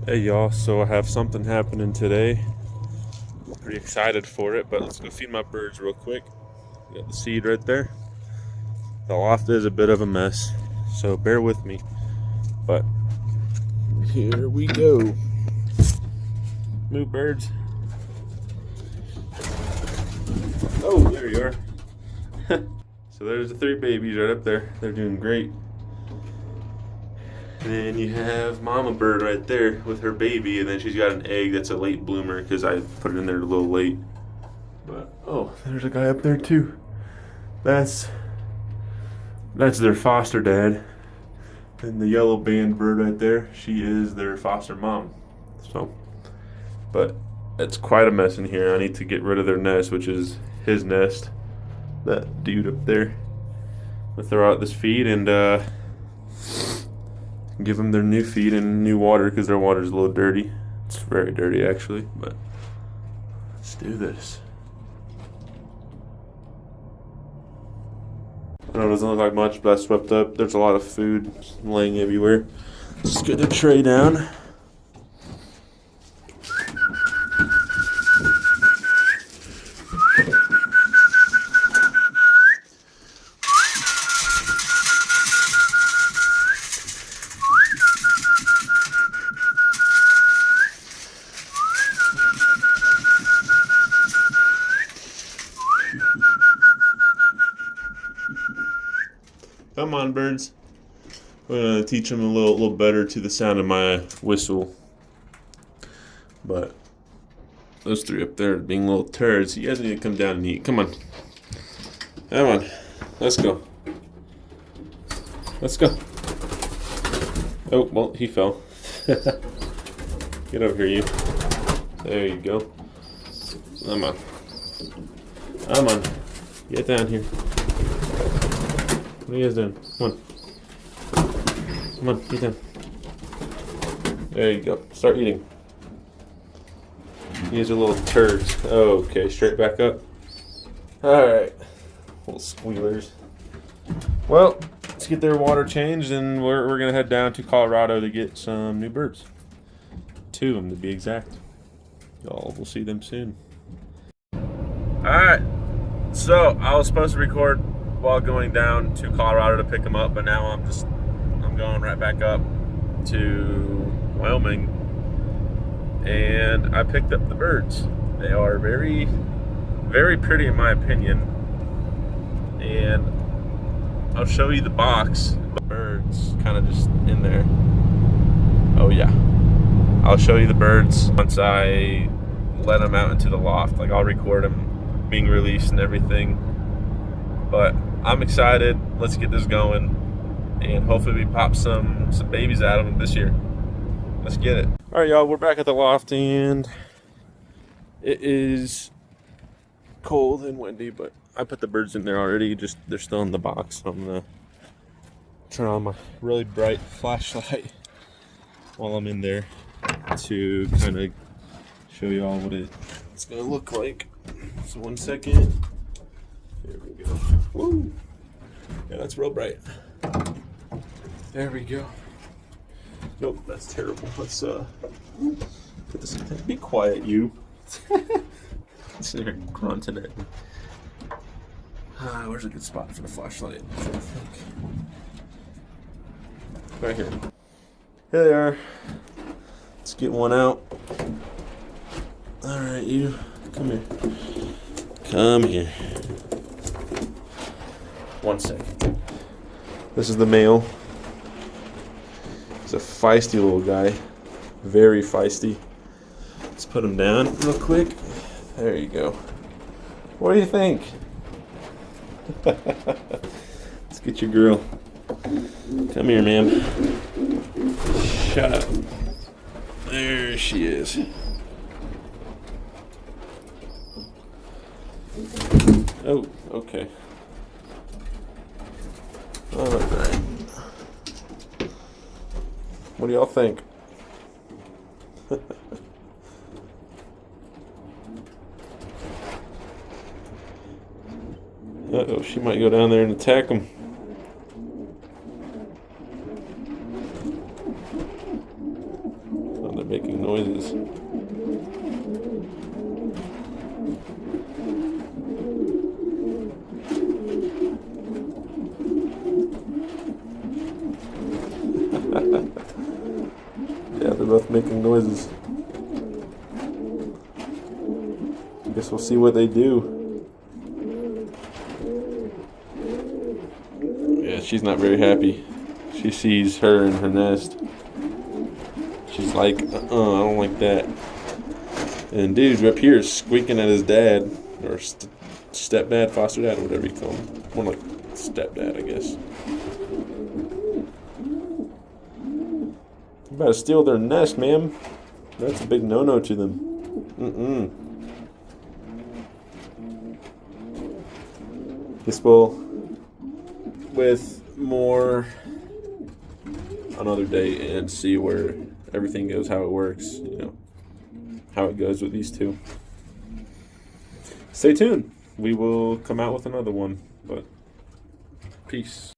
Hey y'all, so I have something happening today. Pretty excited for it, but let's go feed my birds real quick. Got the seed right there. The loft is a bit of a mess, so bear with me. But here we go. Move, birds. Oh, there you are. So there's the 3 babies right up there. They're doing great. And then you have mama bird right there with her baby, and then she's got an egg that's a late bloomer because I put it in there a little late. But oh, there's a guy up there too. That's their foster dad. And the yellow band bird right there, she is their foster mom. So, but it's quite a mess in here. I need to get rid of their nest, which is his nest. That dude up there. I'll throw out this feed and give them their new feed and new water because their water is a little dirty. It's very dirty actually, but let's do this. I know it doesn't look like much, but I swept up. There's a lot of food laying everywhere. Just get the tray down. Come on, birds. I'm gonna teach them a little better to the sound of my whistle. But those 3 up there being little turds, you guys need to come down and eat. Come on. Come on. Let's go. Let's go. Oh, well, he fell. Get over here, you. There you go. Come on. Come on. Get down here. What are you guys doing? Come on. Come on, get down. There you go. Start eating. These are little turds. Okay, straight back up. Alright. Little squealers. Well, let's get their water changed and we're going to head down to Colorado to get some new birds. 2 of them to be exact. Y'all will see them soon. Alright. So, I was supposed to record while going down to Colorado to pick them up, but now I'm going right back up to Wyoming, and I picked up the birds. They are very, very pretty in my opinion, and I'll show you the box. The birds kind of just in there. Oh yeah, I'll show you the birds once I let them out into the loft. Like I'll record them being released and everything, but I'm excited. Let's get this going, and hopefully we pop some babies out of them this year. Let's get it. All right, y'all, we're back at the loft, and it is cold and windy, but I put the birds in there already. Just they're still in the box. So I'm gonna turn on my really bright flashlight while I'm in there to kind of show y'all what it's gonna look like. So 1 second. There we go. Woo! Yeah, that's real bright. There we go. Nope, that's terrible. Let's put this. Be quiet, you. Sitting here grunting at me. Where's a good spot for the flashlight? I think. Right here. Here they are. Let's get one out. All right, you. Come here. Come here. 1 second. This is the male. He's a feisty little guy. Very feisty. Let's put him down real quick. There you go. What do you think? Let's get your girl. Come here, ma'am. Shut up. There she is. Oh, okay. All right. What do y'all think? Uh-oh, she might go down there and attack him. Oh, they're pigeons. Yeah, they're both making noises. Guess we'll see what they do. Yeah, she's not very happy. She sees her in her nest. She's like, I don't like that. And dude up here is squeaking at his dad, or stepdad, foster dad, whatever you call him. More like stepdad, I guess. You better steal their nest, ma'am. That's a big no-no to them. Guess we'll, with more another day, and see where everything goes, how it works, you know, how it goes with these two. Stay tuned. We will come out with another one, but peace.